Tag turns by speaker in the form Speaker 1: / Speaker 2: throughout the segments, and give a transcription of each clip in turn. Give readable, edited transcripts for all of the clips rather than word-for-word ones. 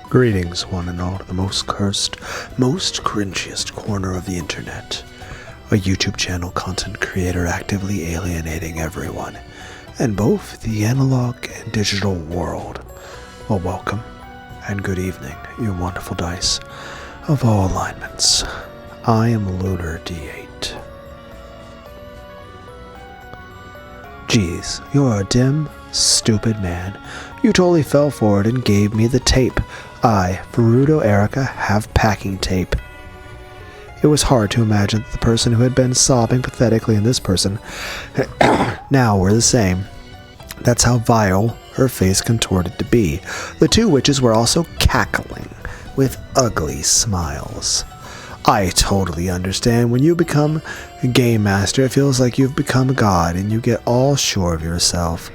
Speaker 1: Greetings, one and all, to the most cursed, most cringiest corner of the internet. A YouTube channel content creator actively alienating everyone, in both the analog and digital world. Well, welcome, and good evening, you wonderful dice of all alignments. I am Lunar D8. Geez, you're a dim, stupid man. You totally fell for it and gave me the tape. I, Verudo Erica, have packing tape. It was hard to imagine that the person who had been sobbing pathetically and this person now were the same. That's how vile her face contorted to be. The two witches were also cackling with ugly smiles. I totally understand. When you become a game master, it feels like you've become a god and you get all sure of yourself.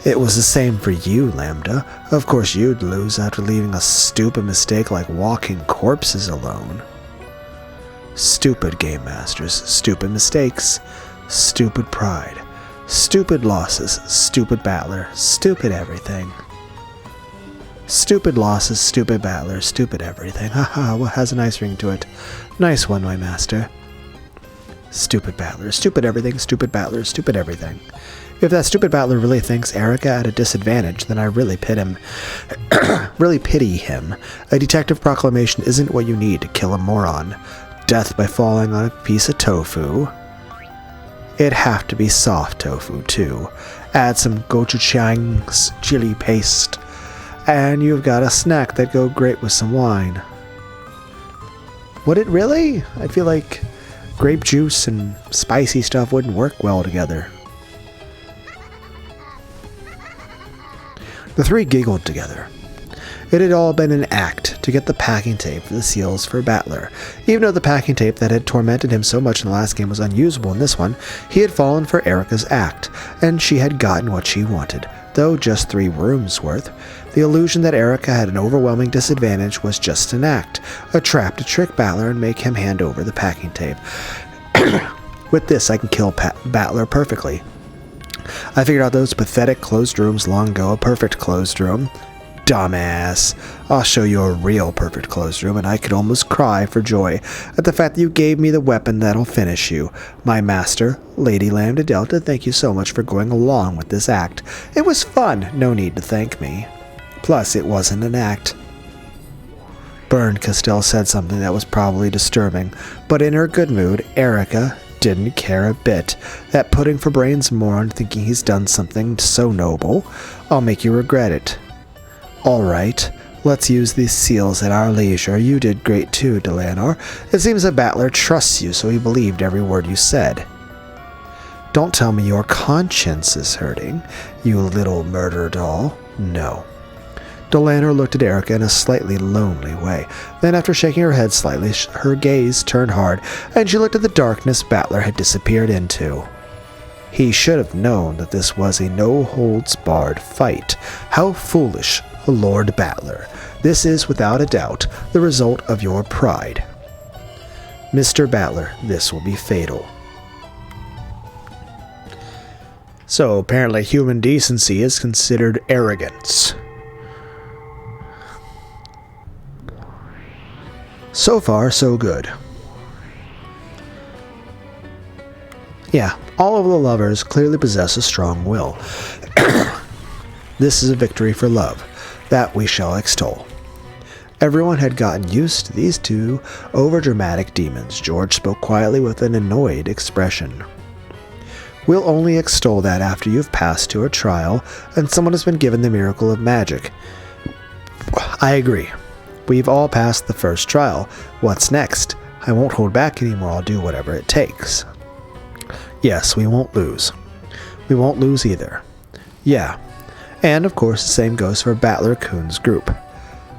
Speaker 1: It was the same for you, Lambda. Of course you'd lose after leaving a stupid mistake like walking corpses alone. Stupid game masters, stupid mistakes, stupid pride, stupid losses, stupid battler, stupid everything. Stupid losses, stupid battler, stupid everything. Haha, what has a nice ring to it? Nice one, my master. Stupid battler, stupid everything, stupid battler, stupid everything. If that stupid battler really thinks Erica at a disadvantage, then I really pity him. A detective proclamation isn't what you need to kill a moron. Death by falling on a piece of tofu. It'd have to be soft tofu, too. Add some gochujang's chili paste, and you've got a snack that'd go great with some wine. Would it really? I feel like grape juice and spicy stuff wouldn't work well together. The three giggled together. It had all been an act to get the packing tape for the seals for Battler. Even though the packing tape that had tormented him so much in the last game was unusable in this one, he had fallen for Erica's act, and she had gotten what she wanted, though just 3 rooms worth. The illusion that Erica had an overwhelming disadvantage was just an act, a trap to trick Battler and make him hand over the packing tape. With this, I can kill Battler perfectly. I figured out those pathetic closed rooms long ago. A perfect closed room. Dumbass. I'll show you a real perfect closed room, and I could almost cry for joy at the fact that you gave me the weapon that'll finish you. My master, Lady Lambda Delta, thank you so much for going along with this act. It was fun. No need to thank me. Plus, it wasn't an act. Bern Castell said something that was probably disturbing, but in her good mood, Erica didn't care a bit. That pudding for brains moron thinking he's done something so noble. I'll make you regret it. Alright, let's use these seals at our leisure. You did great too, Delanor. It seems that Battler trusts you, so he believed every word you said. Don't tell me your conscience is hurting, you little murder doll. No. Delanor looked at Erica in a slightly lonely way. Then, after shaking her head slightly, her gaze turned hard, and she looked at the darkness Battler had disappeared into. He should have known that this was a no-holds-barred fight. How foolish, Lord Battler. This is, without a doubt, the result of your pride. Mr. Battler, this will be fatal. So, apparently human decency is considered arrogance. So far, so good. Yeah, all of the lovers clearly possess a strong will. This is a victory for love, that we shall extol. Everyone had gotten used to these two overdramatic demons. George spoke quietly with an annoyed expression. We'll only extol that after you've passed to a trial and someone has been given the miracle of magic. I agree. We've all passed the first trial. What's next? I won't hold back anymore. I'll do whatever it takes. Yes, we won't lose. We won't lose either. Yeah. And, of course, the same goes for Battler Kuhn's group.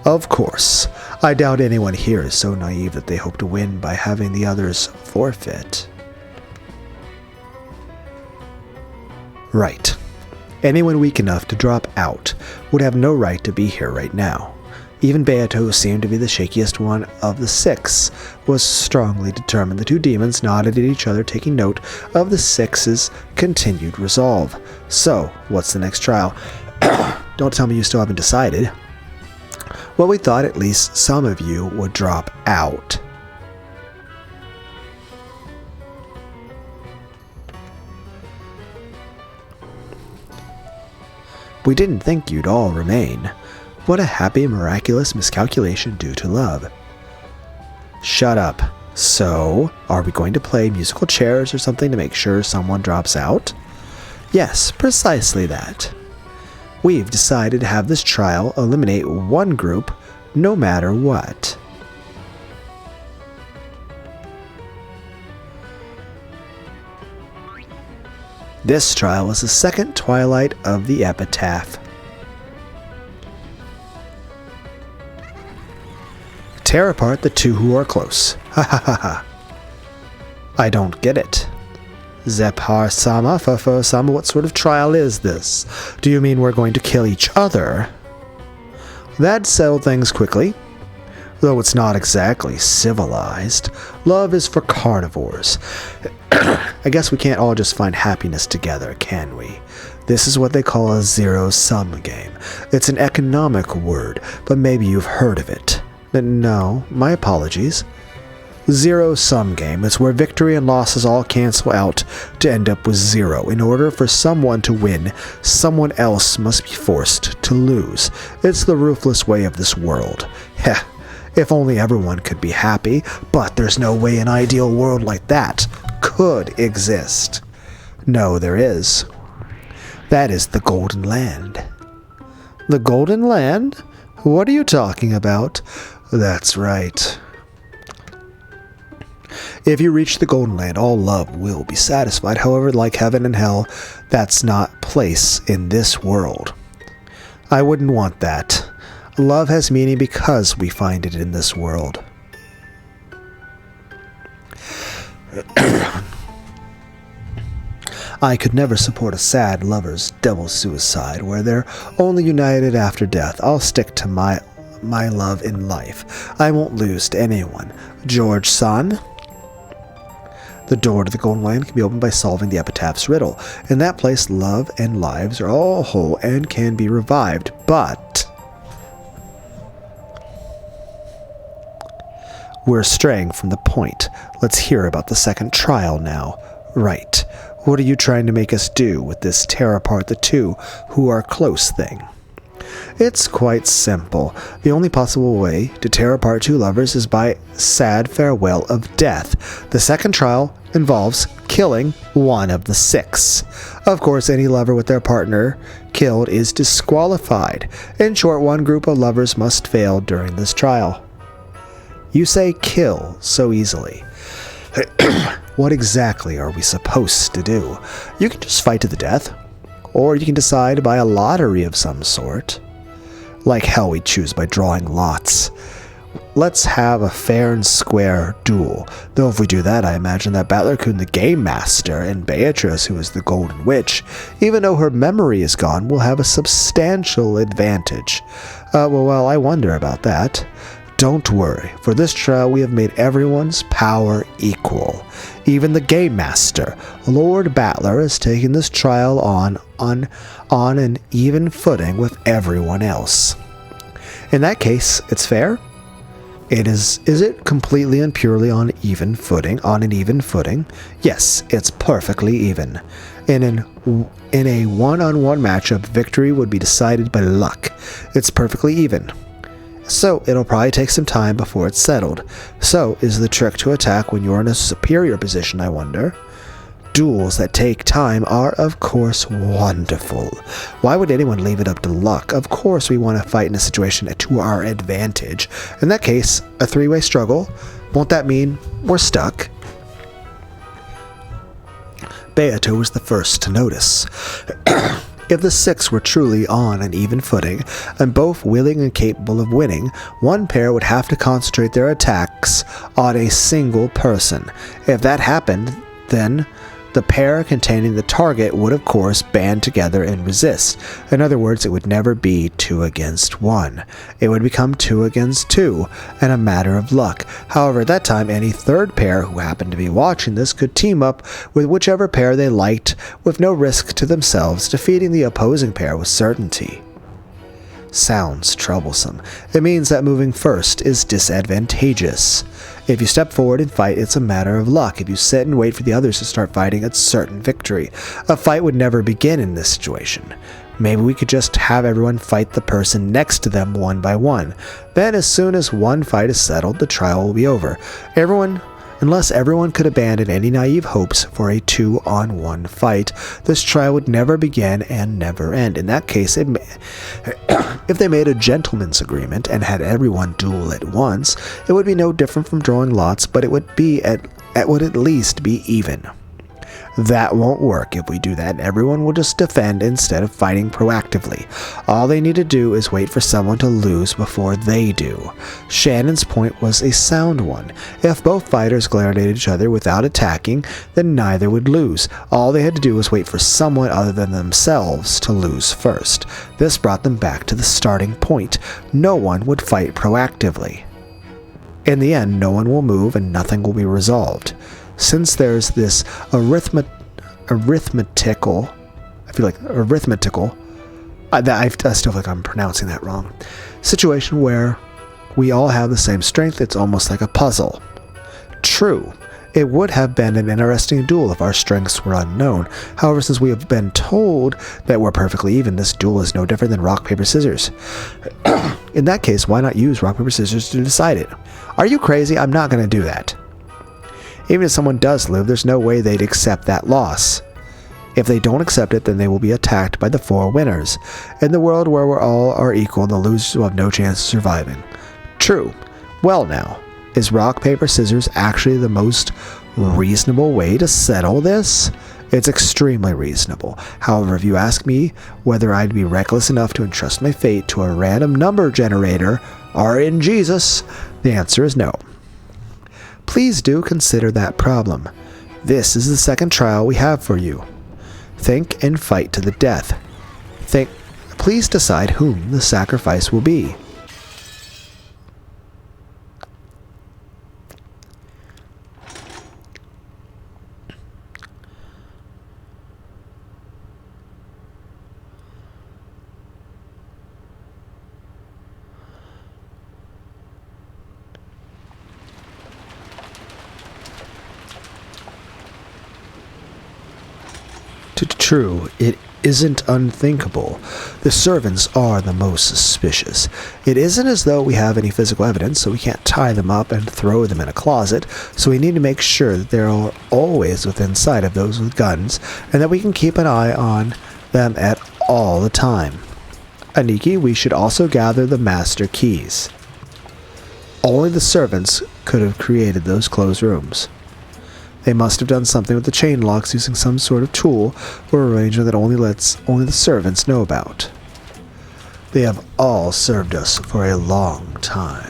Speaker 1: Of course. I doubt anyone here is so naive that they hope to win by having the others forfeit. Right. Anyone weak enough to drop out would have no right to be here right now. Even Beato, who seemed to be the shakiest one of the 6, was strongly determined. The 2 demons nodded at each other, taking note of the 6's continued resolve. So, what's the next trial? Don't tell me you still haven't decided. Well, we thought at least some of you would drop out. We didn't think you'd all remain. What a happy, miraculous miscalculation due to love. Shut up. So, are we going to play musical chairs or something to make sure someone drops out? Yes, precisely that. We've decided to have this trial eliminate one group no matter what. This trial is the second twilight of the epitaph. Tear apart the two who are close. Ha ha ha ha. I don't get it. Zephar-sama, Fofo-sama, what sort of trial is this? Do you mean we're going to kill each other? That'd settle things quickly. Though it's not exactly civilized. Love is for carnivores. I guess we can't all just find happiness together, can we? This is what they call a zero-sum game. It's an economic word, but maybe you've heard of it. No, my apologies. Zero-sum game is where victory and losses all cancel out to end up with zero. In order for someone to win, someone else must be forced to lose. It's the ruthless way of this world. Heh, if only everyone could be happy, but there's no way an ideal world like that could exist. No, there is. That is the Golden Land. The Golden Land? What are you talking about? That's right. If you reach the Golden Land, all love will be satisfied. However, like heaven and hell, that's not place in this world. I wouldn't want that. Love has meaning because we find it in this world. I could never support a sad lover's double suicide where they're only united after death. I'll stick to my love in life. I won't lose to anyone. George-san? The door to the Golden Land can be opened by solving the epitaph's riddle. In that place, love and lives are all whole and can be revived, but we're straying from the point. Let's hear about the second trial now. Right. What are you trying to make us do with this tear apart the two who are close thing? It's quite simple. The only possible way to tear apart two lovers is by sad farewell of death. The second trial involves killing one of the six. Of course, any lover with their partner killed is disqualified. In short, one group of lovers must fail during this trial. You say kill so easily. What exactly are we supposed to do? You can just fight to the death, or you can decide by a lottery of some sort. Like hell, we choose by drawing lots. Let's have a fair and square duel. Though if we do that, I imagine that Battler-kun, the Game Master, and Beatrice, who is the Golden Witch, even though her memory is gone, will have a substantial advantage. Well, I wonder about that. Don't worry, for this trial we have made everyone's power equal. Even the Game Master, Lord Battler, is taking this trial on an even footing with everyone else. In that case, it's fair? Is it completely and purely on an even footing? Yes, it's perfectly even. In a one-on-one matchup, victory would be decided by luck. It's perfectly even. So, it'll probably take some time before it's settled. So, is the trick to attack when you're in a superior position, I wonder? Duels that take time are, of course, wonderful. Why would anyone leave it up to luck? Of course we want to fight in a situation to our advantage. In that case, a three-way struggle. Won't that mean we're stuck? Beato was the first to notice. If the six were truly on an even footing, and both willing and capable of winning, one pair would have to concentrate their attacks on a single person. If that happened, then the pair containing the target would of course band together and resist. In other words, it would never be 2 against 1. It would become 2 against 2, and a matter of luck. However, at that time, any third pair who happened to be watching this could team up with whichever pair they liked with no risk to themselves, defeating the opposing pair with certainty. sounds troublesome. It means that moving first is disadvantageous. If you step forward and fight, it's a matter of luck. If you sit and wait for the others to start fighting, it's certain victory. A fight would never begin in this situation. Maybe we could just have everyone fight the person next to them one by one. Then as soon as one fight is settled, the trial will be over. Unless everyone could abandon any naive hopes for a 2-on-1 fight, this trial would never begin and never end. In that case, if they made a gentleman's agreement and had everyone duel at once, it would be no different from drawing lots, but it would at least be even. That won't work. If we do that, everyone will just defend instead of fighting proactively. All they need to do is wait for someone to lose before they do. Shannon's point was a sound one. If both fighters glared at each other without attacking, then neither would lose. All they had to do was wait for someone other than themselves to lose first. This brought them back to the starting point. No one would fight proactively. In the end, no one will move and nothing will be resolved. Since there's this arithmetical, I still feel like I'm pronouncing that wrong, situation where we all have the same strength, it's almost like a puzzle. True, it would have been an interesting duel if our strengths were unknown. However, since we have been told that we're perfectly even, this duel is no different than rock, paper, scissors. In that case, why not use rock, paper, scissors to decide it? Are you crazy? I'm not going to do that. Even if someone does live, there's no way they'd accept that loss. If they don't accept it, then they will be attacked by the 4 winners. In the world where we're all are equal, the losers will have no chance of surviving. True. Well now, is rock, paper, scissors actually the most reasonable way to settle this? It's extremely reasonable. However, if you ask me whether I'd be reckless enough to entrust my fate to a random number generator, or in Jesus, the answer is no. Please do consider that problem. This is the second trial we have for you. Think and fight to the death. Please decide whom the sacrifice will be. True, it isn't unthinkable. The servants are the most suspicious. It isn't as though we have any physical evidence, so we can't tie them up and throw them in a closet, so we need to make sure that they're always within sight of those with guns, and that we can keep an eye on them at all the time. Aniki, we should also gather the master keys. Only the servants could have created those closed rooms. They must have done something with the chain locks using some sort of tool or arrangement that only the servants know about. They have all served us for a long time.